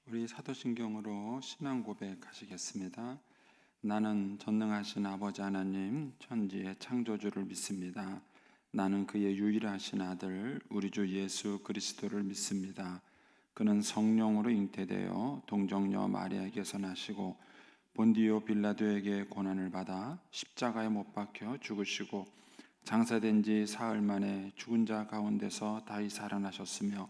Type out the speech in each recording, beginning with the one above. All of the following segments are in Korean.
우리 사도신경으로 신앙 고백하시겠습니다. 나는 전능하신 아버지 하나님 천지의 창조주를 믿습니다. 나는 그의 유일하신 아들 우리 주 예수 그리스도를 믿습니다. 그는 성령으로 잉태되어 동정녀 마리아에게서 나시고 본디오 빌라도에게 고난을 받아 십자가에 못 박혀 죽으시고 장사된 지 사흘 만에 죽은 자 가운데서 다시 살아나셨으며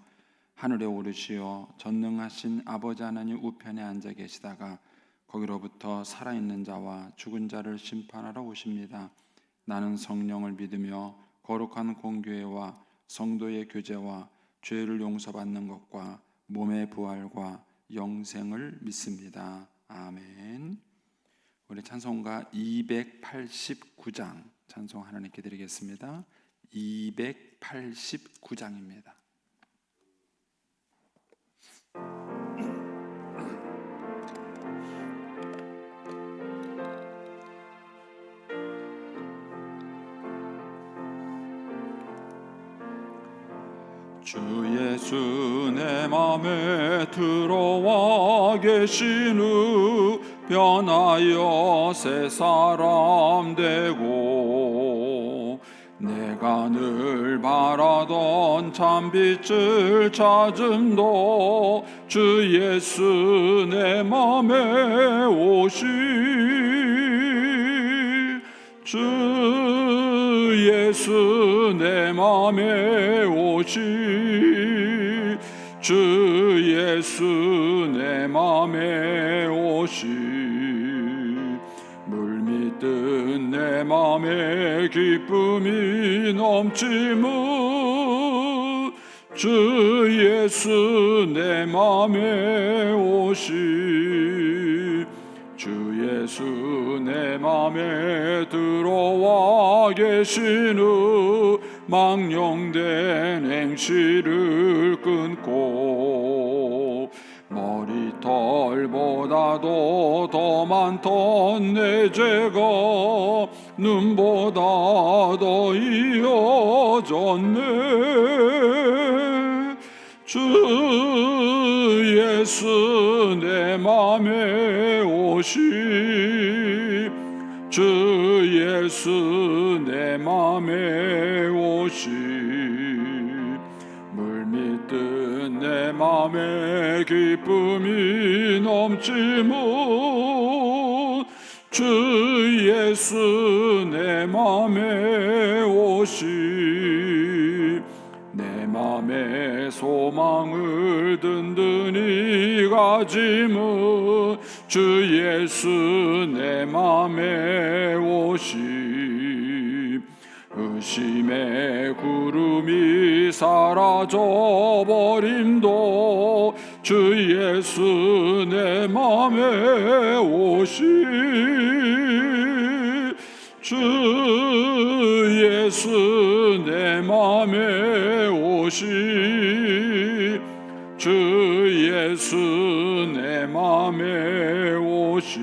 하늘에 오르시어 전능하신 아버지 하나님 우편에 앉아 계시다가 거기로부터 살아있는 자와 죽은 자를 심판하러 오십니다. 나는 성령을 믿으며 거룩한 공교회와 성도의 교제와 죄를 용서받는 것과 몸의 부활과 영생을 믿습니다. 아멘. 우리 찬송가 289장 찬송 하나님께 드리겠습니다. 289장입니다. 주 예수 내 맘에 들어와 계신 후 변하여 새 사람 되고 내가 늘 바라던 참빛을 찾음도 주 예수 내 맘에 오시 주 예수 내 맘에 오시 주 예수 내 맘에 오시 물밀듯 내 맘에 기쁨이 넘치무 주 예수 내 맘에 오시 주 예수 내 맘에 들어와 계신 후 망령된 행실을 끊고 머리털보다도 더 많던 내 죄가 눈보다 더 이어졌네 주 예수 내 맘에 오시 주 예수 내 맘에 오시 물밀듯 내 맘에 기쁨이 넘치무 주 예수 내 맘에 오시 내 맘에 소망을 든든히 가지무 주 예수 내 맘에 오시 의심의 구름이 사라져 버림도 주 예수 내 맘에 오시 주 예수 내 맘에 오시 주 예수 내 맘에 오시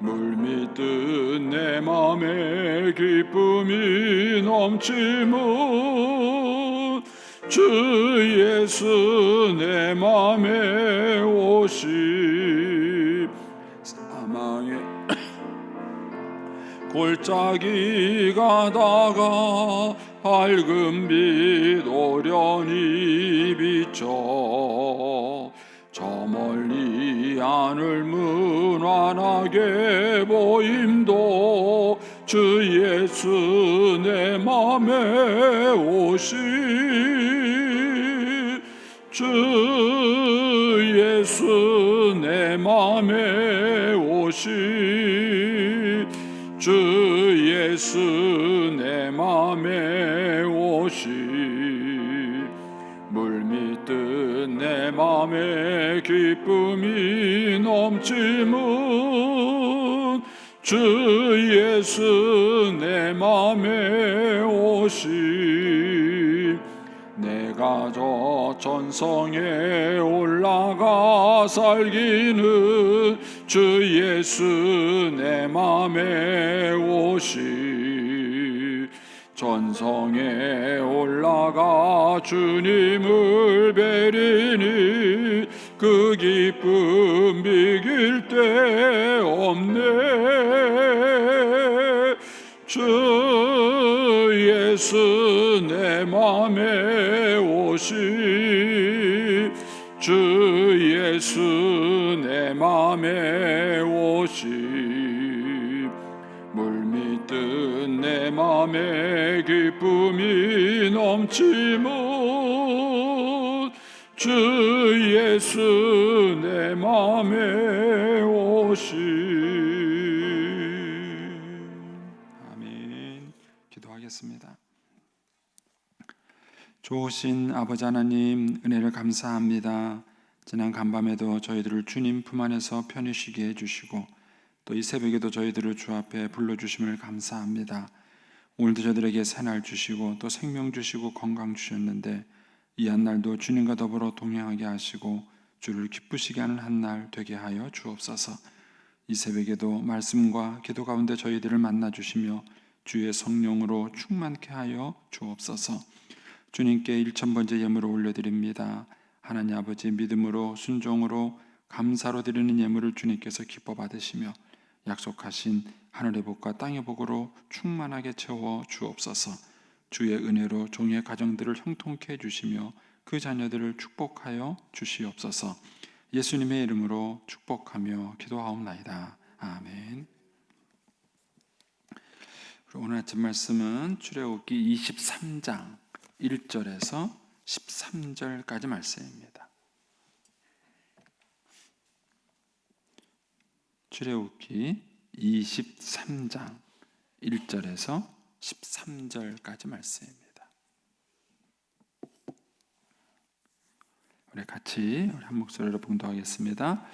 물밀듯 내 맘에 기쁨이 넘치무 주 예수 내 맘에 오시 사망의 골짜기 가다가 밝은 빛 오련히 비춰 저 멀리 하늘 무난하게 보임도 주 예수 내 맘에 오시 주 예수 내 맘에 오시 주 예수 내 맘에 오시 물밀듯 내 맘에 기쁨이 넘치무 주 예수 내 맘에 오시 내가 저 천성에 올라가 살기는 주 예수 내 맘에 오시 전성에 올라가 주님을 뵈리니 그 기쁨 비길 데 없네. 주 예수 내 맘에 오시, 주 예수 내 맘에 오시. 물밀듯 내 맘에 기쁨이 넘치면 주 예수 내 맘에 오시. 아멘. 기도하겠습니다. 좋으신 아버지 하나님, 은혜를 감사합니다. 지난 간밤에도 저희들을 주님 품 안에서 편히 쉬게 해주시고 또 이 새벽에도 저희들을 주 앞에 불러주심을 감사합니다. 오늘도 저희들에게 새날 주시고 또 생명 주시고 건강 주셨는데 이 한날도 주님과 더불어 동행하게 하시고 주를 기쁘시게 하는 한날 되게 하여 주옵소서. 이 새벽에도 말씀과 기도 가운데 저희들을 만나 주시며 주의 성령으로 충만케 하여 주옵소서. 주님께 1000번째 예물을 올려드립니다. 하나님 아버지, 믿음으로 순종으로 감사로 드리는 예물을 주님께서 기뻐 받으시며 약속하신 하늘의 복과 땅의 복으로 충만하게 채워 주옵소서. 주의 은혜로 종의 가정들을 형통케 해주시며 그 자녀들을 축복하여 주시옵소서. 예수님의 이름으로 축복하며 기도하옵나이다. 아멘. 오늘 아침 말씀은 출애굽기 23장 1절에서 13절까지 말씀입니다. 출애굽기 23장 1절에서 13절까지 말씀입니다. 우리 같이 한 목소리로 봉독하겠습니다.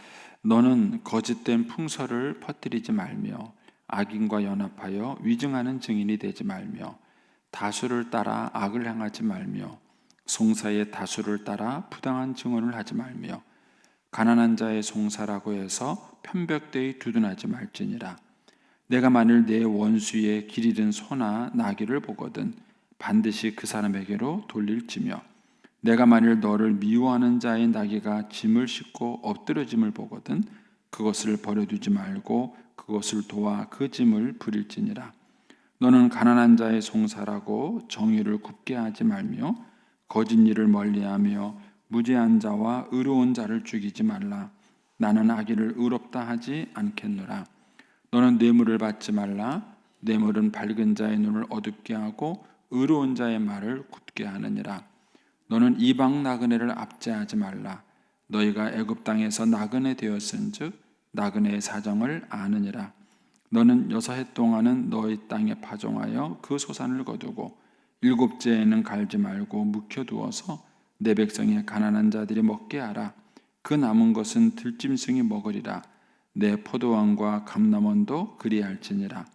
너는 거짓된 풍설을 퍼뜨리지 말며 악인과 연합하여 위증하는 증인이 되지 말며 다수를 따라 악을 행하지 말며 송사의 다수를 따라 부당한 증언을 하지 말며 가난한 자의 송사라고 해서 편벽되이 두둔하지 말지니라. 내가 만일 내 원수의 길 잃은 소나 나귀를 보거든 반드시 그 사람에게로 돌릴지며 내가 만일 너를 미워하는 자의 나귀가 짐을 싣고 엎드러짐을 보거든 그것을 버려두지 말고 그것을 도와 그 짐을 부릴지니라. 너는 가난한 자의 송사라고 정의를 굽게 하지 말며 거짓 일을 멀리하며 무죄한 자와 의로운 자를 죽이지 말라. 나는 악인을 의롭다 하지 않겠노라. 너는 뇌물을 받지 말라. 뇌물은 밝은 자의 눈을 어둡게 하고 의로운 자의 말을 굳게 하느니라. 너는 이방 나그네를 압제하지 말라. 너희가 애굽 땅에서 나그네 되었은즉 나그네의 사정을 아느니라. 너는 6해 동안은 너희 땅에 파종하여 그 소산을 거두고 7째에는 갈지 말고 묵혀두어서 내 백성의 가난한 자들이 먹게 하라. 그 남은 것은 들짐승이 먹으리라. 내 포도원과 감람원도 그리할지니라.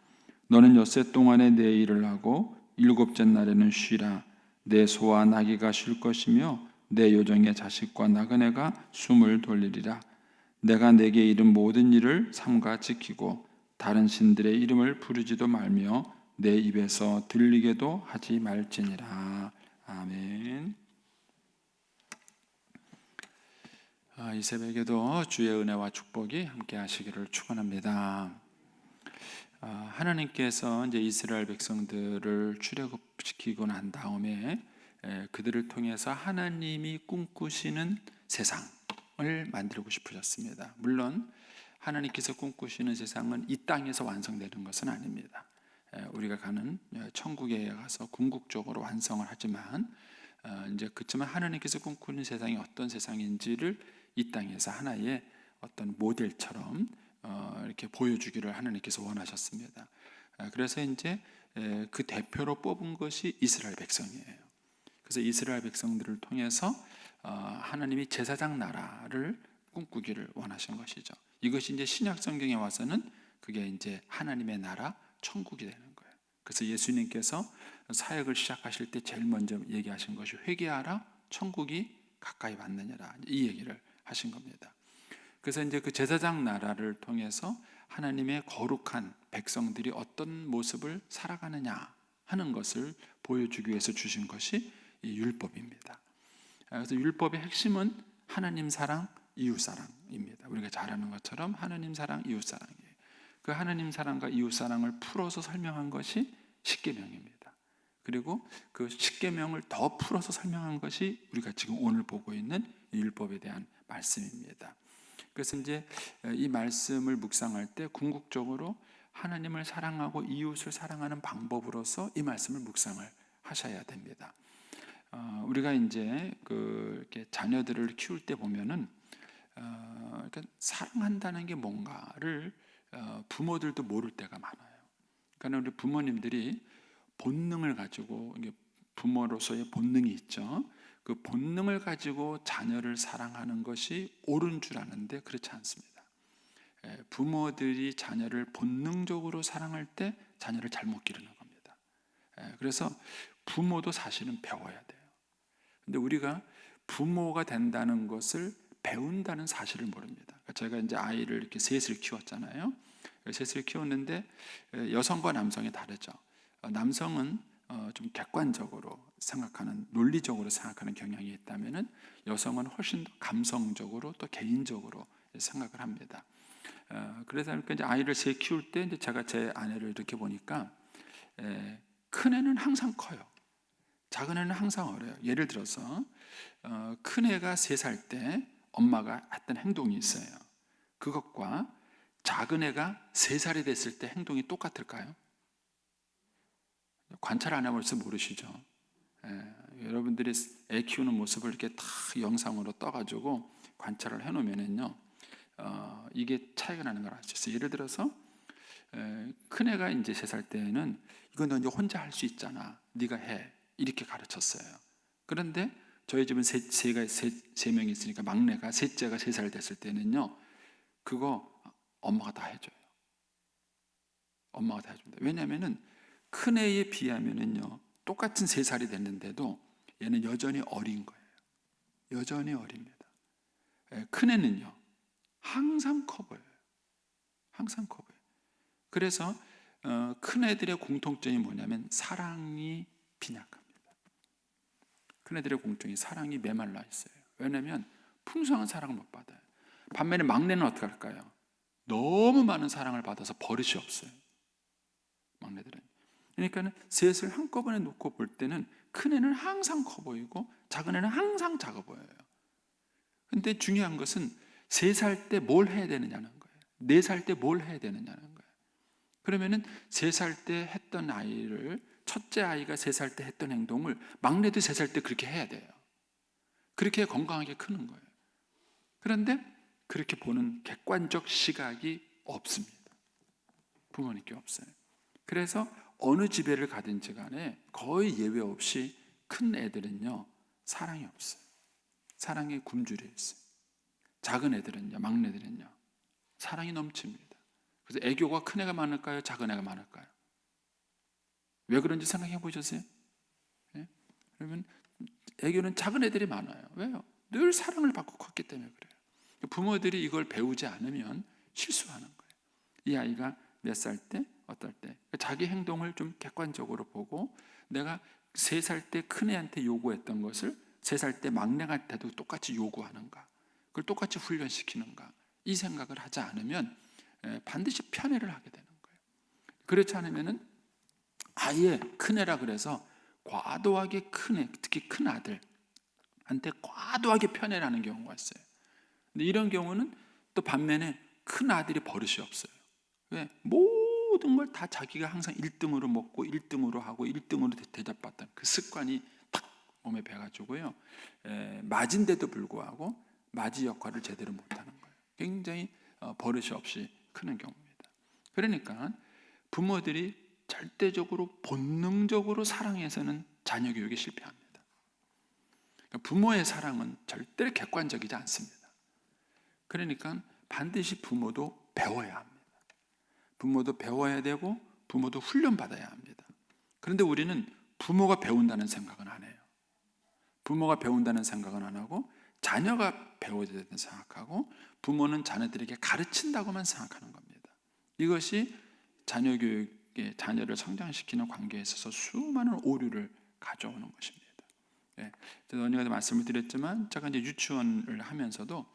너는 6해 동안에 내 일을 하고 7째 날에는 쉬라. 내 소와 나귀가 쉴 것이며 내 요정의 자식과 나그네가 숨을 돌리리라. 내가 내게 이른 모든 일을 삼가 지키고 다른 신들의 이름을 부르지도 말며 내 입에서 들리게도 하지 말지니라. 아멘. 이 새벽에도 주의 은혜와 축복이 함께 하시기를 축원합니다. 하나님께서 이제 이스라엘 백성들을 출애굽시키고 난 다음에 그들을 통해서 하나님이 꿈꾸시는 세상을 만들고 싶으셨습니다. 물론 하나님께서 꿈꾸시는 세상은 이 땅에서 완성되는 것은 아닙니다. 우리가 가는 천국에 가서 궁극적으로 완성을 하지만 이제 그렇지만 하나님께서 꿈꾸는 세상이 어떤 세상인지를 이 땅에서 하나의 어떤 모델처럼 이렇게 보여주기를 하나님께서 원하셨습니다. 그래서 이제 그 대표로 뽑은 것이 이스라엘 백성이에요. 그래서 이스라엘 백성들을 통해서 하나님이 제사장 나라를 꿈꾸기를 원하신 것이죠. 이것이 이제 신약 성경에 와서는 그게 이제 하나님의 나라, 천국이 되는 거예요. 그래서 예수님께서 사역을 시작하실 때 제일 먼저 얘기하신 것이 회개하라, 천국이 가까이 왔느니라, 이 얘기를 하신 겁니다. 그래서 이제 그 제사장 나라를 통해서 하나님의 거룩한 백성들이 어떤 모습을 살아가느냐 하는 것을 보여주기 위해서 주신 것이 이 율법입니다. 그래서 율법의 핵심은 하나님 사랑, 이웃사랑입니다. 우리가 잘 아는 것처럼 하느님 사랑, 이웃사랑이에요. 그 하느님 사랑과 이웃사랑을 풀어서 설명한 것이 십계명입니다. 그리고 그 십계명을 더 풀어서 설명한 것이 우리가 지금 오늘 보고 있는 율법에 대한 말씀입니다. 그래서 이제 이 말씀을 묵상할 때 궁극적으로 하나님을 사랑하고 이웃을 사랑하는 방법으로서 이 말씀을 묵상을 하셔야 됩니다. 우리가 이제 이렇게 자녀들을 키울 때 보면은 그러니까 사랑한다는 게 뭔가를 부모들도 모를 때가 많아요. 그러니까 우리 부모님들이 본능을 가지고, 부모로서의 본능이 있죠. 그 본능을 가지고 자녀를 사랑하는 것이 옳은 줄 아는데 그렇지 않습니다. 부모들이 자녀를 본능적으로 사랑할 때 자녀를 잘못 기르는 겁니다. 그래서 부모도 사실은 배워야 돼요. 근데 우리가 부모가 된다는 것을 배운다는 사실을 모릅니다. 제가 이제 아이를 이렇게 셋을 키웠잖아요. 셋을 키웠는데 여성과 남성이 다르죠. 남성은 좀 객관적으로 생각하는, 논리적으로 생각하는 경향이 있다면은 여성은 훨씬 더 감성적으로 또 개인적으로 생각을 합니다. 그래서 이제 아이를 셋 키울 때 이제 제가 제 아내를 이렇게 보니까 큰 애는 항상 커요. 작은 애는 항상 어려요. 예를 들어서 큰 애가 3살 때 엄마가 했던 행동이 있어요. 그것과 작은 애가 3살이 됐을 때 행동이 똑같을까요? 관찰 안 해볼지 모르시죠. 여러분들이 애 키우는 모습을 이렇게 다 영상으로 떠가지고 관찰을 해놓으면요, 이게 차이가 나는 걸 알 수 있어요. 예를 들어서 큰 애가 이제 3살 때는 이건 너 이제 혼자 할 수 있잖아, 네가 해, 이렇게 가르쳤어요. 그런데 저희 집은 세 명이 있으니까 막내가, 셋째가 3살 됐을 때는요, 그거 엄마가 다 해줘요. 엄마가 다 해줍니다. 왜냐하면은 큰 애에 비하면은요, 똑같은 3살이 됐는데도 얘는 여전히 어린 거예요. 여전히 어립니다. 큰 애는요, 항상 커 보여요. 항상 커 보여요. 그래서 큰 애들의 공통점이 뭐냐면 사랑이 빈약합니다. 큰 애들의 공통점이 사랑이 메말라 있어요. 왜냐하면 풍성한 사랑을 못 받아요. 반면에 막내는 어떻게 할까요? 너무 많은 사랑을 받아서 버릇이 없어요. 막내들은. 그러니까 셋을 한꺼번에 놓고 볼 때는 큰 애는 항상 커 보이고 작은 애는 항상 작아 보여요. 근데 중요한 것은 3살 때 뭘 해야 되느냐는 거예요. 4살 때 뭘 해야 되느냐는 거예요. 그러면은 3살 때 했던 아이를, 첫째 아이가 3살 때 했던 행동을 막내도 3살 때 그렇게 해야 돼요. 그렇게 건강하게 크는 거예요. 그런데 그렇게 보는 객관적 시각이 없습니다. 부모님께 없어요. 그래서 어느 집에를 가든지 간에 거의 예외 없이 큰 애들은요, 사랑이 없어요. 사랑이 굶주려 있어요. 작은 애들은요, 막내들은요, 사랑이 넘칩니다. 그래서 애교가 큰 애가 많을까요? 작은 애가 많을까요? 왜 그런지 생각해 보셨어요? 네? 그러면 애교는 작은 애들이 많아요. 왜요? 늘 사랑을 받고 컸기 때문에 그래요. 부모들이 이걸 배우지 않으면 실수하는 거예요. 이 아이가 몇 살 때, 어떨 때 자기 행동을 좀 객관적으로 보고, 내가 3살 때 큰 애한테 요구했던 것을 3살 때 막내한테도 똑같이 요구하는가, 그걸 똑같이 훈련시키는가, 이 생각을 하지 않으면 반드시 편애를 하게 되는 거예요. 그렇지 않으면은 아예 큰 애라 그래서 과도하게 큰 애, 특히 큰 아들한테 과도하게 편애를 하는 경우가 있어요. 근데 이런 경우는 또 반면에 큰 아들이 버릇이 없어요. 왜? 모든 걸 다 자기가 항상 1등으로 먹고 1등으로 하고 1등으로 대접받던 그 습관이 탁 몸에 배가지고요, 맞은데도 불구하고 맞이 역할을 제대로 못하는 거예요. 굉장히 버릇이 없이 크는 경우입니다. 그러니까 부모들이 절대적으로 본능적으로 사랑해서는 자녀 교육에 실패합니다. 부모의 사랑은 절대로 객관적이지 않습니다. 그러니까 반드시 부모도 배워야 합니다. 부모도 배워야 되고 부모도 훈련받아야 합니다. 그런데 우리는 부모가 배운다는 생각은 안 해요. 부모가 배운다는 생각은 안 하고 자녀가 배워야 된다는 생각하고, 부모는 자녀들에게 가르친다고만 생각하는 겁니다. 이것이 자녀 교육에, 자녀를 성장시키는 관계에 있어서 수많은 오류를 가져오는 것입니다. 제가 언젠가 말씀을 드렸지만, 제가 이제 유치원을 하면서도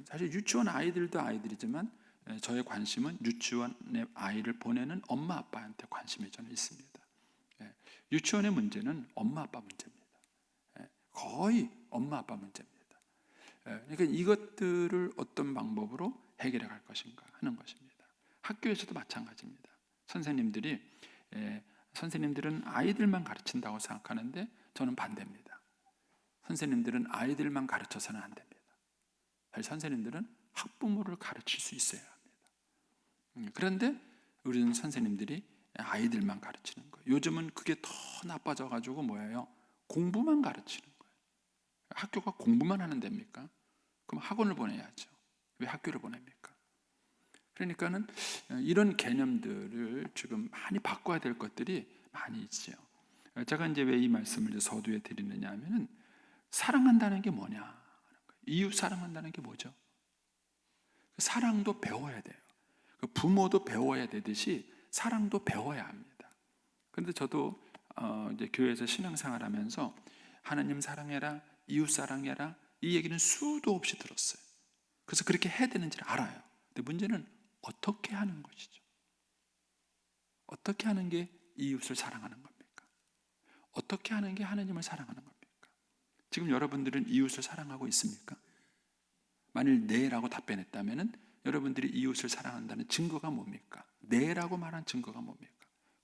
사실 유치원 아이들도 아이들이지만 저의 관심은 유치원에 아이를 보내는 엄마 아빠한테 관심이 저는 있습니다. 유치원의 문제는 엄마 아빠 문제입니다. 거의 엄마 아빠 문제입니다. 그러니까 이것들을 어떤 방법으로 해결해 갈 것인가 하는 것입니다. 학교에서도 마찬가지입니다. 선생님들은 아이들만 가르친다고 생각하는데 저는 반대입니다. 선생님들은 아이들만 가르쳐서는 안 됩니다. 선생님들은 학부모를 가르칠 수 있어야 합니다. 그런데 우리는 선생님들이 아이들만 가르치는 거예요. 요즘은 그게 더 나빠져가지고 뭐예요? 공부만 가르치는 거예요. 학교가 공부만 하는 데입니까? 그럼 학원을 보내야죠. 왜 학교를 보냅니까? 그러니까는 이런 개념들을 지금 많이 바꿔야 될 것들이 많이 있죠. 제가 이제 왜 이 말씀을 서두에 드리느냐 하면은 사랑한다는 게 뭐냐? 이웃 사랑한다는 게 뭐죠? 사랑도 배워야 돼요. 부모도 배워야 되듯이 사랑도 배워야 합니다. 그런데 저도 이제 교회에서 신앙생활하면서 하나님 사랑해라, 이웃 사랑해라 이 얘기는 수도 없이 들었어요. 그래서 그렇게 해야 되는지를 알아요. 근데 문제는 어떻게 하는 것이죠. 어떻게 하는 게 이웃을 사랑하는 겁니까? 어떻게 하는 게 하나님을 사랑하는 겁니까? 지금 여러분들은 이웃을 사랑하고 있습니까? 만일 네라고 답변했다면 여러분들이 이웃을 사랑한다는 증거가 뭡니까? 네라고 말한 증거가 뭡니까?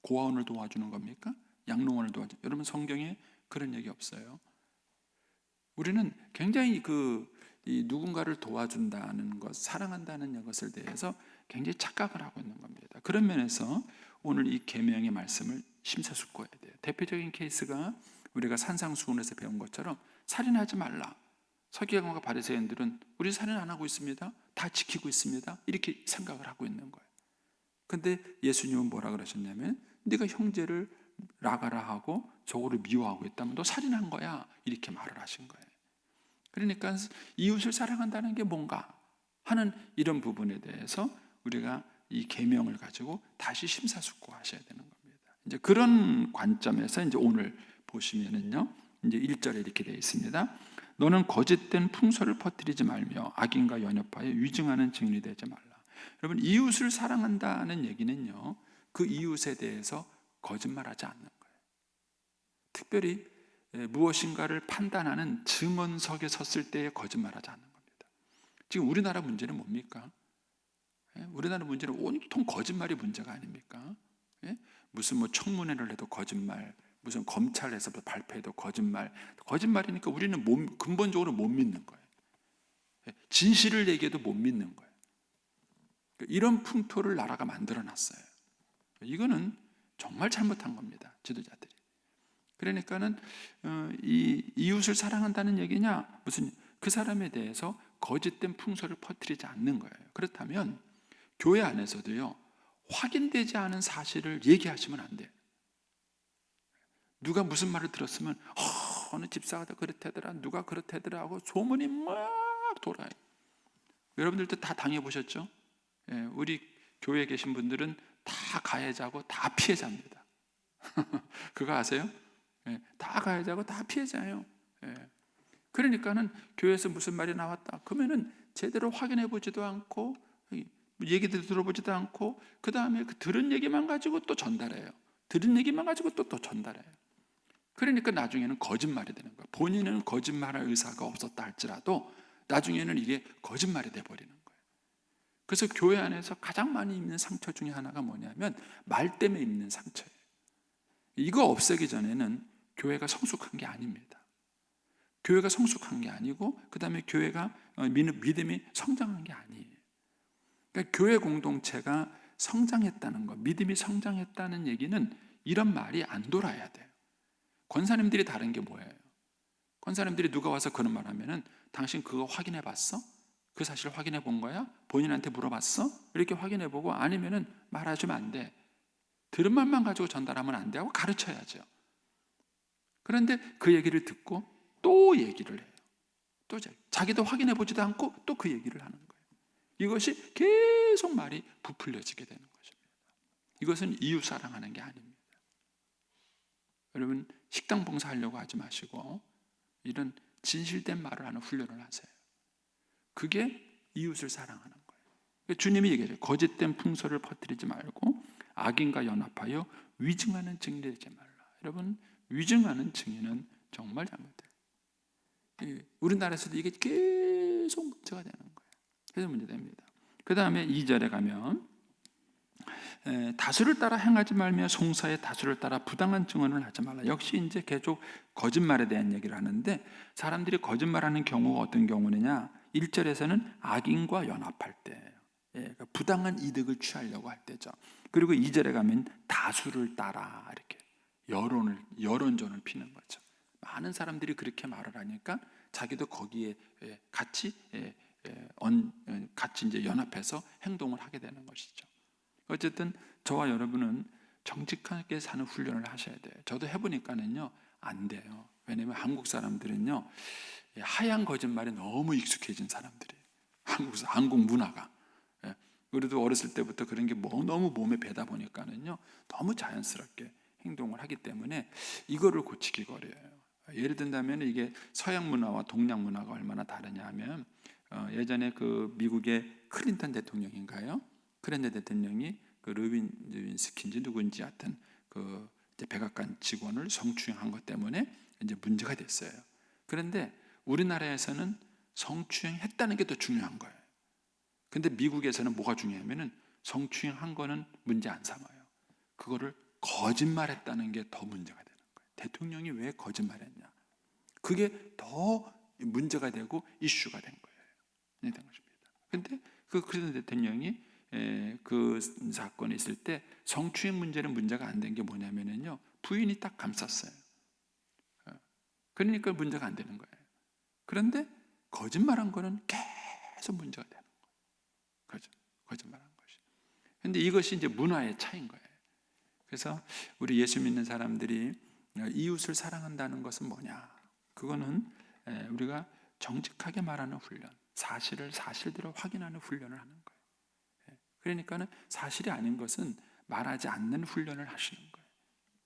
고아원을 도와주는 겁니까? 양로원을 도와주는, 여러분 성경에 그런 얘기 없어요. 우리는 굉장히 이 누군가를 도와준다는 것, 사랑한다는 것에 대해서 굉장히 착각을 하고 있는 겁니다. 그런 면에서 오늘 이 계명의 말씀을 심사숙고해야 돼요. 대표적인 케이스가 우리가 산상수훈에서 배운 것처럼 살인하지 말라. 서기관과 바리새인들은 우리 살인 안 하고 있습니다. 다 지키고 있습니다. 이렇게 생각을 하고 있는 거예요. 근데 예수님은 뭐라 그러셨냐면 네가 형제를 라가라 하고 저거를 미워하고 있다면 너 살인한 거야. 이렇게 말을 하신 거예요. 그러니까 이웃을 사랑한다는 게 뭔가 하는 이런 부분에 대해서 우리가 이 계명을 가지고 다시 심사숙고하셔야 되는 겁니다. 이제 그런 관점에서 이제 오늘 보시면은요. 이제 1절에 이렇게 되어 있습니다. 너는 거짓된 풍설을 퍼뜨리지 말며 악인과 연합하여 위증하는 증인이 되지 말라. 여러분 이웃을 사랑한다는 얘기는요. 그 이웃에 대해서 거짓말하지 않는 거예요. 특별히 무엇인가를 판단하는 증언석에 섰을 때에 거짓말하지 않는 겁니다. 지금 우리나라 문제는 뭡니까? 우리나라 문제는 온통 거짓말이 문제가 아닙니까? 무슨 청문회를 해도 거짓말, 무슨 검찰에서도 발표해도 거짓말, 거짓말이니까 우리는 근본적으로 못 믿는 거예요. 진실을 얘기해도 못 믿는 거예요. 이런 풍토를 나라가 만들어놨어요. 이거는 정말 잘못한 겁니다. 지도자들이. 그러니까는 이 이웃을 사랑한다는 얘기냐, 무슨 그 사람에 대해서 거짓된 풍설을 퍼뜨리지 않는 거예요. 그렇다면 교회 안에서도요 확인되지 않은 사실을 얘기하시면 안 돼요. 누가 무슨 말을 들었으면 어느 집사가 그렇다더라, 누가 그렇다더라 하고 소문이 막 돌아요. 여러분들도 다 당해보셨죠? 우리 교회에 계신 분들은 다 가해자고 다 피해자입니다. 그거 아세요? 다 가해자고 다 피해자예요. 그러니까는 교회에서 무슨 말이 나왔다 그러면은 제대로 확인해 보지도 않고 얘기도 들어보지도 않고 그 다음에 그 들은 얘기만 가지고 또 전달해요. 들은 얘기만 가지고 또 전달해요. 그러니까 나중에는 거짓말이 되는 거예요. 본인은 거짓말할 의사가 없었다 할지라도 나중에는 이게 거짓말이 돼버리는 거예요. 그래서 교회 안에서 가장 많이 입는 상처 중에 하나가 뭐냐면 말 때문에 입는 상처예요. 이거 없애기 전에는 교회가 성숙한 게 아닙니다. 교회가 성숙한 게 아니고 그 다음에 교회가 믿음이 성장한 게 아니에요. 그러니까 교회 공동체가 성장했다는 것, 믿음이 성장했다는 얘기는 이런 말이 안 돌아야 돼요. 권사님들이 다른 게 뭐예요? 권사님들이 누가 와서 그런 말 하면은 당신 그거 확인해 봤어? 그 사실 확인해 본 거야? 본인한테 물어봤어? 이렇게 확인해 보고 아니면은 말하시면 안 돼. 들은 말만 가지고 전달하면 안 돼 하고 가르쳐야죠. 그런데 그 얘기를 듣고 또 얘기를 해요. 또 자기도 확인해 보지도 않고 또 그 얘기를 하는 거예요. 이것이 계속 말이 부풀려지게 되는 것입니다. 이것은 이웃 사랑하는 게 아닙니다. 여러분 식당 봉사하려고 하지 마시고 이런 진실된 말을 하는 훈련을 하세요. 그게 이웃을 사랑하는 거예요. 주님이 얘기해요. 거짓된 풍설을 퍼뜨리지 말고 악인과 연합하여 위증하는 증인이 되지 말라. 여러분, 위증하는 증인은 정말 잘못돼요. 우리나라에서도 이게 계속 문제가 되는 거예요. 그래서 문제됩니다. 그 다음에 2절에 가면 다수를 따라 행하지 말며 송사의 다수를 따라 부당한 증언을 하지 말라. 역시 이제 계속 거짓말에 대한 얘기를 하는데, 사람들이 거짓말하는 경우가 어떤 경우느냐, 1절에서는 악인과 연합할 때, 그러니까 부당한 이득을 취하려고 할 때죠. 그리고 2절에 가면 다수를 따라 이렇게 여론전을 피는 거죠. 많은 사람들이 그렇게 말을 하니까 자기도 거기에 같이 이제 연합해서 행동을 하게 되는 것이죠. 어쨌든 저와 여러분은 정직하게 사는 훈련을 하셔야 돼요. 저도 해보니까는요, 안 돼요. 왜냐하면 한국 사람들은요, 하얀 거짓말에 너무 익숙해진 사람들이에요. 한국 문화가. 우리도 어렸을 때부터 그런 게 너무 몸에 배다 보니까는요, 너무 자연스럽게 행동을 하기 때문에 이거를 고치기가 어려워요. 예를 든다면 이게 서양 문화와 동양 문화가 얼마나 다르냐 하면, 예전에 그 미국의 클린턴 대통령인가요? 클린턴 대통령이 그 르윈스키인지 누군지 하여튼 그 백악관 직원을 성추행한 것 때문에 이제 문제가 됐어요. 그런데 우리나라에서는 성추행했다는 게 더 중요한 거예요. 근데 미국에서는 뭐가 중요하면은 성추행한 거는 문제 안 삼아요. 그거를 거짓말했다는 게 더 문제가 되는 거예요. 대통령이 왜 거짓말했냐? 그게 더 문제가 되고 이슈가 된 거예요. 그런데 그 클린턴 대통령이 그 사건이 있을 때 성추행 문제는 문제가 안 된 게 뭐냐면요, 부인이 딱 감쌌어요. 그러니까 문제가 안 되는 거예요. 그런데 거짓말한 거는 계속 문제가 되는 거예요. 거짓말한 것이. 그런데 이것이 이제 문화의 차이인 거예요. 그래서 우리 예수 믿는 사람들이 이웃을 사랑한다는 것은 뭐냐? 그거는 우리가 정직하게 말하는 훈련, 사실을 사실대로 확인하는 훈련을 하는 거예요. 그러니까는 사실이 아닌 것은 말하지 않는 훈련을 하시는 거예요.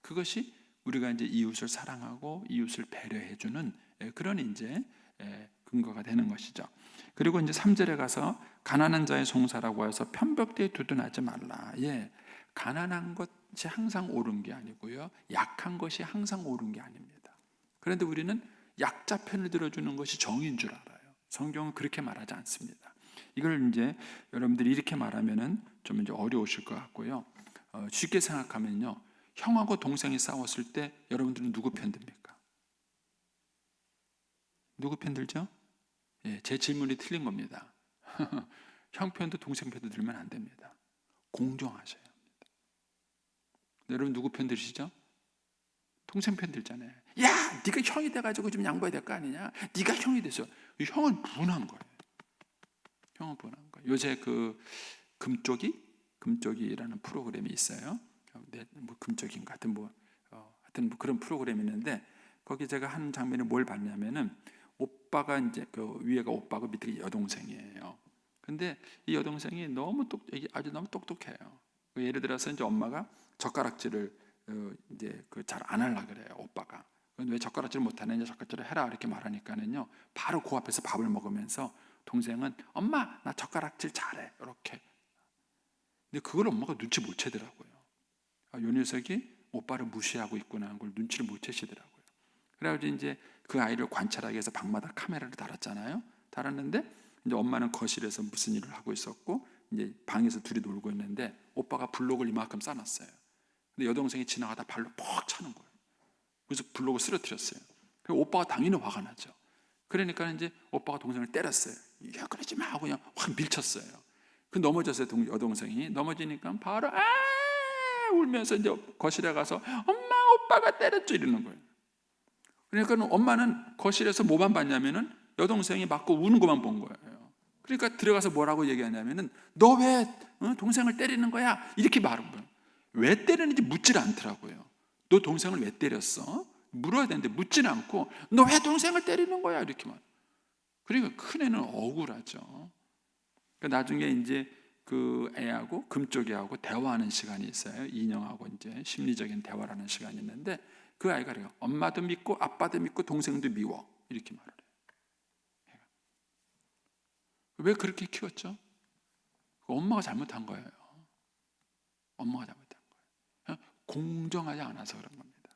그것이 우리가 이제 이웃을 사랑하고 이웃을 배려해주는 그런 이제 근거가 되는 것이죠. 그리고 이제 3절에 가서 가난한 자의 송사라고 해서 편법되이 두둔하지 말라. 가난한 것이 항상 옳은 게 아니고요, 약한 것이 항상 옳은 게 아닙니다. 그런데 우리는 약자 편을 들어주는 것이 정의인 줄 알아요. 성경은 그렇게 말하지 않습니다. 이걸 이제 여러분들이 이렇게 말하면은 좀 이제 어려우실 것 같고요. 쉽게 생각하면요, 형하고 동생이 싸웠을 때 여러분들은 누구 편 듭니까? 누구 편 들죠? 제 질문이 틀린 겁니다. 형 편도 동생 편도 들면 안 됩니다. 공정하셔야 합니다. 여러분 누구 편 들으시죠? 동생 편 들잖아요. 야, 네가 형이 돼가지고 좀 양보해야 될 거 아니냐? 네가 형이 돼서. 형은 분한 거예요. 형은 분한 거예요. 요새 그 금쪽이라는 프로그램이 있어요. 뭐 금쪽인가 하여튼 뭐 그런 프로그램이 있는데, 거기 제가 한 장면에 뭘 봤냐면은, 오빠가 이제 그 위에가 오빠고 밑에 여동생이에요. 근데 이 여동생이 아주 너무 똑똑해요. 예를 들어서 이제 엄마가 젓가락질을 이제 그 잘 안 하려 그래요, 오빠가. 왜 젓가락질 못 하느냐, 젓가락질을 해라 이렇게 말하니까는요, 바로 그 앞에서 밥을 먹으면서 동생은 엄마 나 젓가락질 잘해 이렇게. 근데 그걸 엄마가 눈치 못 채더라고요. 요 녀석이 오빠를 무시하고 있구나 하는 걸 눈치를 못 채시더라고요. 그래가지고 이제 그 아이를 관찰하기 위해서 방마다 카메라를 달았잖아요. 달았는데 이제 엄마는 거실에서 무슨 일을 하고 있었고, 이제 방에서 둘이 놀고 있는데 오빠가 블록을 이만큼 싸놨어요. 근데 여동생이 지나가다 발로 퍽 차는 거예요. 그래서 블록을 쓰러뜨렸어요. 그래서 오빠가 당연히 화가 나죠. 그러니까 이제 오빠가 동생을 때렸어요. 야, 그러지 마 하고 그냥 확 밀쳤어요. 그 넘어졌어요. 여동생이 넘어지니까 바로 울면서 이제 거실에 가서 엄마 오빠가 때렸죠 이러는 거예요. 그러니까 엄마는 거실에서 뭐만 봤냐면은 여동생이 맞고 우는 것만 본 거예요. 그러니까 들어가서 뭐라고 얘기하냐면은 너 왜 동생을 때리는 거야? 이렇게 말한 거예요. 왜 때리는지 묻질 않더라고요. 너 동생을 왜 때렸어? 물어야 되는데 묻지는 않고 너 왜 동생을 때리는 거야? 이렇게 말. 그러니까 큰애는 억울하죠. 그러니까 나중에 이제 그 애하고 금쪽이하고 대화하는 시간이 있어요. 인형하고 이제 심리적인 대화라는 시간이 있는데, 그 아이가 그래요. 엄마도 믿고 아빠도 믿고 동생도 미워 이렇게 말을 해요. 왜 그렇게 키웠죠? 엄마가 잘못한 거예요. 엄마가 잘못한 거예요. 공정하지 않아서 그런 겁니다.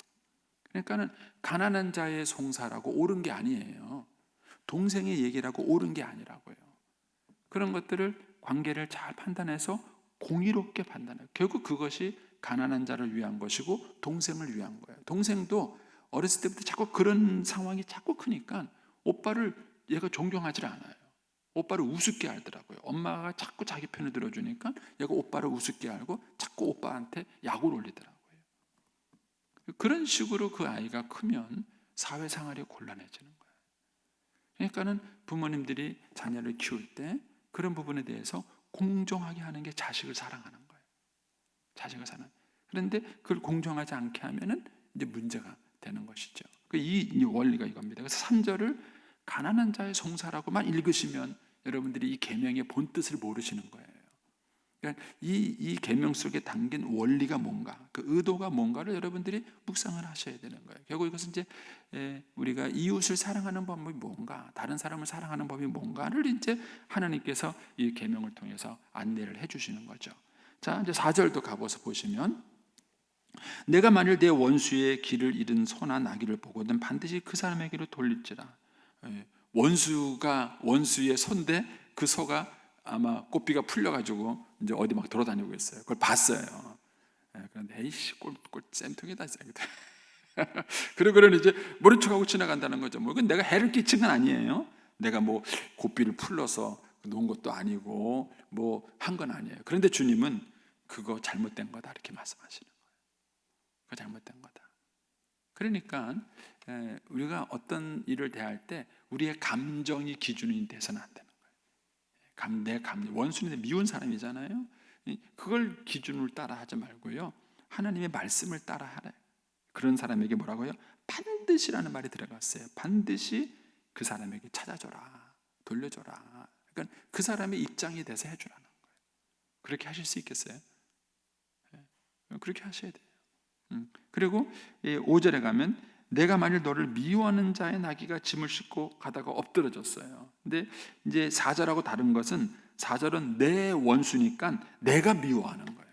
그러니까는 가난한 자의 송사라고 옳은 게 아니에요. 동생의 얘기라고 옳은 게 아니라고요. 그런 것들을 관계를 잘 판단해서 공의롭게 판단해요. 결국 그것이 가난한 자를 위한 것이고 동생을 위한 거예요. 동생도 어렸을 때부터 자꾸 그런 상황이 자꾸 크니까 오빠를 얘가 존경하지 않아요. 오빠를 우습게 알더라고요. 엄마가 자꾸 자기 편을 들어주니까 얘가 오빠를 우습게 알고 자꾸 오빠한테 약을 올리더라고요. 그런 식으로 그 아이가 크면 사회생활이 곤란해지는 거예요. 그러니까는 부모님들이 자녀를 키울 때 그런 부분에 대해서 공정하게 하는 게 자식을 사랑하는 거예요. 자식을 사랑. 그런데 그걸 공정하지 않게 하면은 이제 문제가 되는 것이죠. 이 원리가 이겁니다. 그래서 3절을 가난한 자의 송사라고만 읽으시면 여러분들이 이 계명의 본 뜻을 모르시는 거예요. 그러니까 이 계명 속에 담긴 원리가 뭔가, 그 의도가 뭔가를 여러분들이 묵상을 하셔야 되는 거예요. 결국 이것은 이제 우리가 이웃을 사랑하는 법이 뭔가, 다른 사람을 사랑하는 법이 뭔가를 이제 하나님께서 이 계명을 통해서 안내를 해주시는 거죠. 자, 이제 4절도 가보서 보시면, 내가 만일 내 원수의 길을 잃은 소나 나귀를 보거든 반드시 그 사람에게로 돌릴지라. 원수가 원수의 소인데 그 소가 아마 꽃비가 풀려가지고 이제 어디 막 돌아다니고 있어요. 그걸 봤어요. 그런데 에이씨 꼴 쌤통이다. 그러고는 이제 모른 척하고 지나간다는 거죠. 뭐 이건 내가 해를 끼친 건 아니에요. 내가 뭐 꽃비를 풀러서 놓은 것도 아니고 뭐 한 건 아니에요. 그런데 주님은 그거 잘못된 거다 이렇게 말씀하시는 거예요. 그거 잘못된 거다. 그러니까 우리가 어떤 일을 대할 때 우리의 감정이 기준이 돼서는 안 되는 거예요. 내 감정, 원수는 미운 사람이잖아요. 그걸 기준으로 따라 하지 말고요. 하나님의 말씀을 따라 하래. 그런 사람에게 뭐라고요? 반드시라는 말이 들어갔어요. 반드시 그 사람에게 찾아줘라, 돌려줘라. 그러니까 그 사람의 입장이 돼서 해주라는 거예요. 그렇게 하실 수 있겠어요? 그렇게 하셔야 돼요. 그리고 5절에 가면 내가 만일 너를 미워하는 자의 나귀가 짐을 싣고 가다가 엎드러졌어요. 근데 이제 4절하고 다른 것은 4절은 내 원수니까 내가 미워하는 거예요.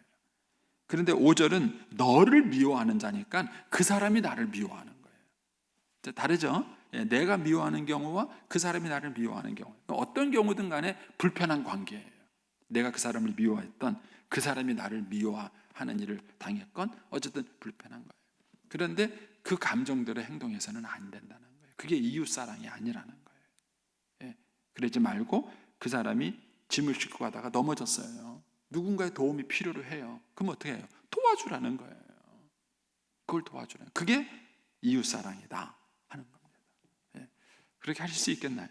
그런데 5절은 너를 미워하는 자니까 그 사람이 나를 미워하는 거예요. 다르죠? 내가 미워하는 경우와 그 사람이 나를 미워하는 경우, 어떤 경우든 간에 불편한 관계예요. 내가 그 사람을 미워했던 그 사람이 나를 미워하는 일을 당했건 어쨌든 불편한 거예요. 그런데 그 감정대로 행동해서는 안 된다는 거예요. 그게 이웃사랑이 아니라는 거예요. 그러지 말고 그 사람이 짐을 싣고 가다가 넘어졌어요. 누군가의 도움이 필요로 해요. 그럼 어떻게 해요? 도와주라는 거예요. 그걸 도와주라는 거예요. 그게 이웃사랑이다 하는 겁니다. 그렇게 하실 수 있겠나요?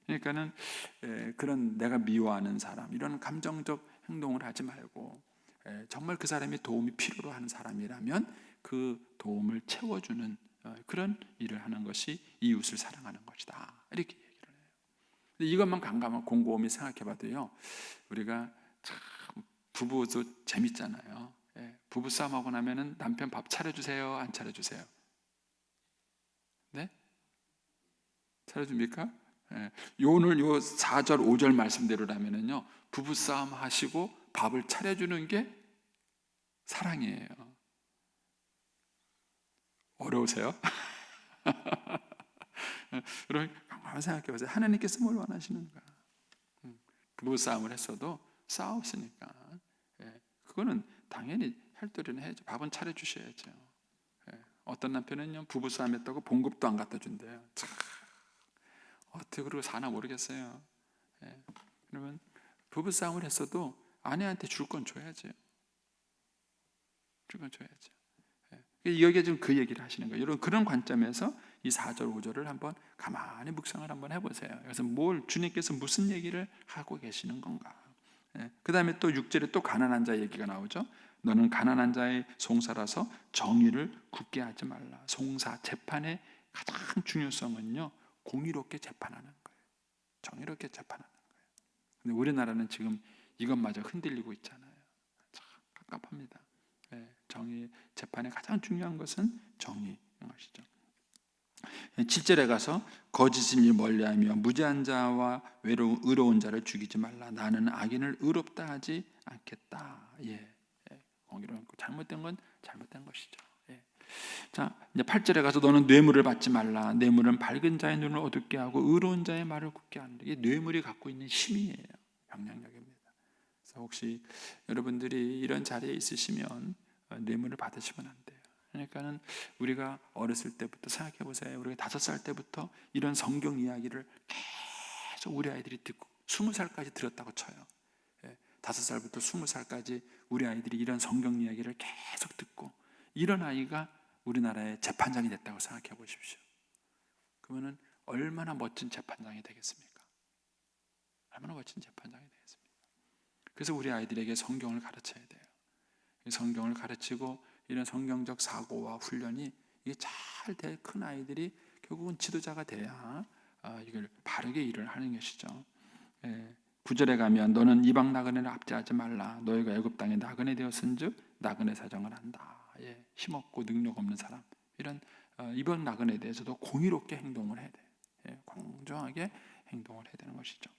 그러니까는 그런 내가 미워하는 사람, 이런 감정적 행동을 하지 말고 정말 그 사람이 도움이 필요로 하는 사람이라면 그 도움을 채워주는 그런 일을 하는 것이 이웃을 사랑하는 것이다. 이렇게 얘기를 해요. 근데 이것만 곰곰이 생각해봐도요, 우리가 참 부부도 재밌잖아요. 부부 싸움하고 나면은 남편 밥 차려주세요, 안 차려주세요? 네? 차려줍니까? 오늘 요 4절 5절 말씀대로라면은요, 부부 싸움 하시고 밥을 차려주는 게 사랑이에요. 어려우세요? 여러분 가만히 생각해 보세요. 하나님께서 뭘 원하시는가? 부부 싸움을 했어도 싸웠으니까 그거는 당연히 할 도리는 해야죠. 밥은 차려주셔야죠. 어떤 남편은요, 부부 싸움 했다고 봉급도 안 갖다 준대요. 참, 어떻게 그러고 사나 모르겠어요. 그러면 부부 싸움을 했어도 아내한테 줄 건 줘야죠. 줄 건 줘야죠. 여기에 지금 그 얘기를 하시는 거예요. 여러분 그런 관점에서 이 4절 5절을 한번 가만히 묵상을 한번 해보세요. 그래서 주님께서 무슨 얘기를 하고 계시는 건가? 그 다음에 또 6절에 또 가난한 자 얘기가 나오죠. 너는 가난한 자의 송사라서 정의를 굳게 하지 말라. 송사, 재판의 가장 중요성은요, 공의롭게 재판하는 거예요. 정의롭게 재판하는 거예요. 근데 우리나라는 지금 이것마저 흔들리고 있잖아요. 참 갑갑합니다. 정의, 재판의 가장 중요한 것은 정의인 것이죠. 7절에 가서 거짓을 멀리하며 무죄한 자와 의로운 자를 죽이지 말라. 나는 악인을 의롭다 하지 않겠다. 공의로운 잘못된 건 잘못된 것이죠. 자, 이제 8절에 가서 너는 뇌물을 받지 말라. 뇌물은 밝은 자의 눈을 어둡게 하고 의로운 자의 말을 굳게 하는 게 뇌물이 갖고 있는 힘이에요. 영향력입니다. 그래서 혹시 여러분들이 이런 자리에 있으시면 뇌물을 받으시면 안 돼요. 그러니까는 우리가 어렸을 때부터 생각해 보세요. 우리가 5살 때부터 이런 성경 이야기를 계속 우리 아이들이 듣고 20살까지 들었다고 쳐요. 5살부터 20살까지 우리 아이들이 이런 성경 이야기를 계속 듣고 이런 아이가 우리나라의 재판장이 됐다고 생각해 보십시오. 그러면 얼마나 멋진 재판장이 되겠습니까? 얼마나 멋진 재판장이 되겠습니까? 그래서 우리 아이들에게 성경을 가르쳐야 돼요. 성경을 가르치고 이런 성경적 사고와 훈련이 이게 잘 될 큰 아이들이 결국은 지도자가 돼야 이걸 바르게 일을 하는 것이죠. 9절에 가면 너는 이방 나그네를 압제하지 말라. 너희가 애굽 땅에 나그네 되었은즉 나그네 사정을 한다. 힘없고 능력 없는 사람, 이런 이방 나그네에 대해서도 공의롭게 행동을 해야 돼. 공정하게 행동을 해야 되는 것이죠.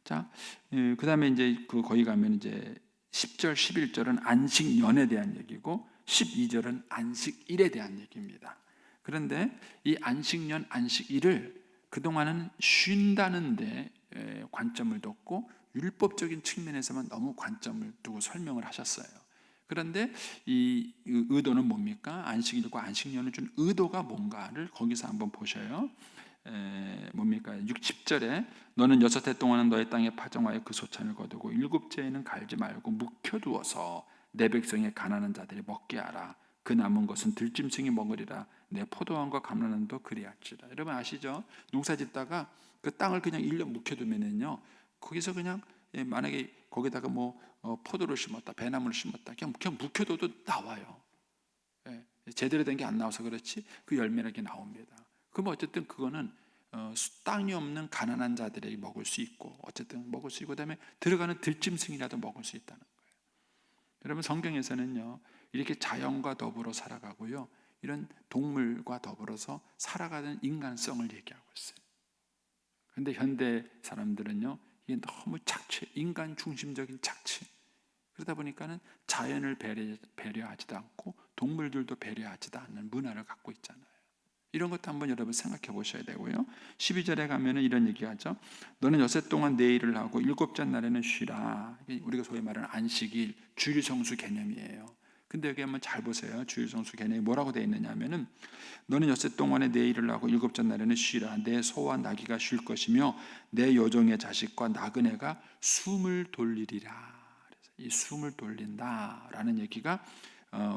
자, 그다음에 이제 거기 가면 이제 10절, 11절은 안식년에 대한 얘기고 12절은 안식일에 대한 얘기입니다. 그런데 이 안식년, 안식일을 그동안은 쉰다는 데 관점을 뒀고 율법적인 측면에서만 너무 관점을 두고 설명을 하셨어요. 그런데 이 의도는 뭡니까? 안식일과 안식년을 준 의도가 뭔가를 거기서 한번 보셔요. 뭡니까? 6, 10절에 너는 6해 동안은 너의 땅에 파종하여 그 소찬을 거두고 7째에는 갈지 말고 묵혀두어서 내 백성의 가난한 자들이 먹게 하라. 그 남은 것은 들짐승이 먹으리라. 내 포도원과 감람나무도 그리할지라. 여러분 아시죠? 농사 짓다가 그 땅을 그냥 1년 묵혀두면은요, 거기서 그냥 만약에 거기다가 포도를 심었다, 배나무를 심었다, 그냥 묵혀둬도 나와요. 제대로 된 게 안 나와서 그렇지 그 열매는 게 나옵니다. 그럼 어쨌든 그거는 땅이 없는 가난한 자들에게 먹을 수 있고, 어쨌든 먹을 수 있고, 그다음에 들어가는 들짐승이라도 먹을 수 있다는 거예요. 여러분 성경에서는요, 이렇게 자연과 더불어 살아가고요, 이런 동물과 더불어서 살아가는 인간성을 얘기하고 있어요. 그런데 현대 사람들은요, 이게 너무 착취, 인간 중심적인 착취. 그러다 보니까는 자연을 배려하지도 않고 동물들도 배려하지도 않는 문화를 갖고 있잖아요. 이런 것도 한번 여러분 생각해 보셔야 되고요. 12절에 가면은 이런 얘기하죠. 너는 6해 동안 내 일을 하고 7째 날에는 쉬라. 우리가 소위 말하는 안식일, 주일 성수 개념이에요. 근데 여기 한번 잘 보세요. 주일 성수 개념이 뭐라고 되어 있느냐 하면은 너는 6해 동안에 내 일을 하고 7째 날에는 쉬라. 내 소와 나귀가 쉴 것이며 내 여종의 자식과 나그네가 숨을 돌리리라. 그래서 이 숨을 돌린다라는 얘기가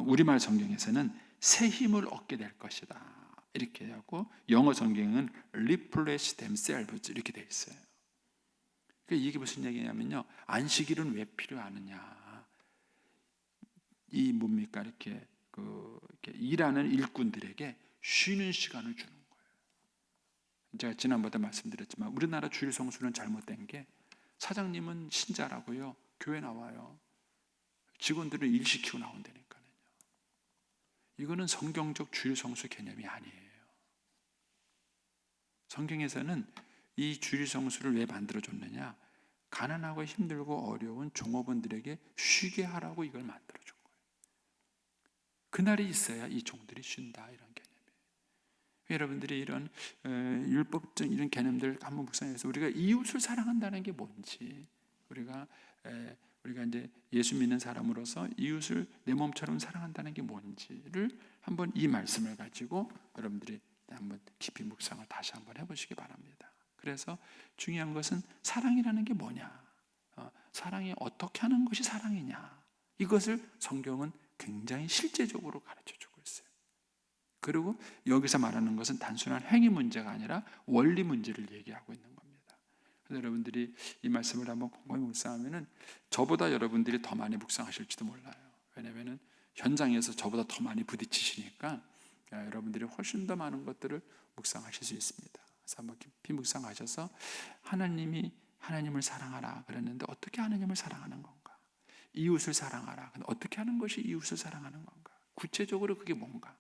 우리말 성경에서는 새 힘을 얻게 될 것이다. 이렇게 하고 영어 성경은 replenish themselves 이렇게 돼 있어요. 그러니까 이게 무슨 얘기냐면요, 안식일은 왜 필요하느냐? 이 뭡니까? 이렇게 일하는 일꾼들에게 쉬는 시간을 주는 거예요. 제가 지난번에 말씀드렸지만 우리나라 주일 성수는 잘못된 게 사장님은 신자라고요, 교회 나와요. 직원들을 일 시키고 나온다니까요. 이거는 성경적 주일 성수 개념이 아니에요. 성경에서는 이 주일 성수를 왜 만들어줬느냐? 가난하고 힘들고 어려운 종업원들에게 쉬게 하라고 이걸 만들어준 거예요. 그날이 있어야 이 종들이 쉰다, 이런 개념이에요. 여러분들이 이런 율법적 이런 개념들 한번 묵상해서 우리가 이웃을 사랑한다는 게 뭔지, 우리가 이제 예수 믿는 사람으로서 이웃을 내 몸처럼 사랑한다는 게 뭔지를 한번 이 말씀을 가지고 여러분들이 한번 깊이 묵상을 다시 한번 해보시기 바랍니다. 그래서 중요한 것은 사랑이라는 게 뭐냐, 사랑이 어떻게 하는 것이 사랑이냐, 이것을 성경은 굉장히 실제적으로 가르쳐주고 있어요. 그리고 여기서 말하는 것은 단순한 행위 문제가 아니라 원리 문제를 얘기하고 있는 겁니다. 그래서 여러분들이 이 말씀을 한번 곰곰이 묵상하면은 저보다 여러분들이 더 많이 묵상하실지도 몰라요. 왜냐하면 현장에서 저보다 더 많이 부딪히시니까 여러분들이 훨씬 더 많은 것들을 묵상하실 수 있습니다. 그래서 한번 깊이 묵상하셔서 하나님이 하나님을 사랑하라 그랬는데 어떻게 하나님을 사랑하는 건가? 이웃을 사랑하라. 근데 어떻게 하는 것이 이웃을 사랑하는 건가? 구체적으로 그게 뭔가?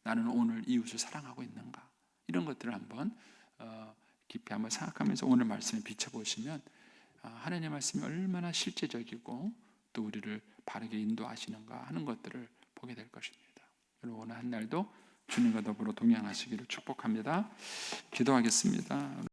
나는 오늘 이웃을 사랑하고 있는가? 이런 것들을 한번 깊이 한번 생각하면서 오늘 말씀에 비춰보시면 하나님의 말씀이 얼마나 실제적이고 또 우리를 바르게 인도하시는가 하는 것들을 보게 될 것입니다. 여러분 오늘 한 날도 주님과 더불어 동행하시기를 축복합니다. 기도하겠습니다.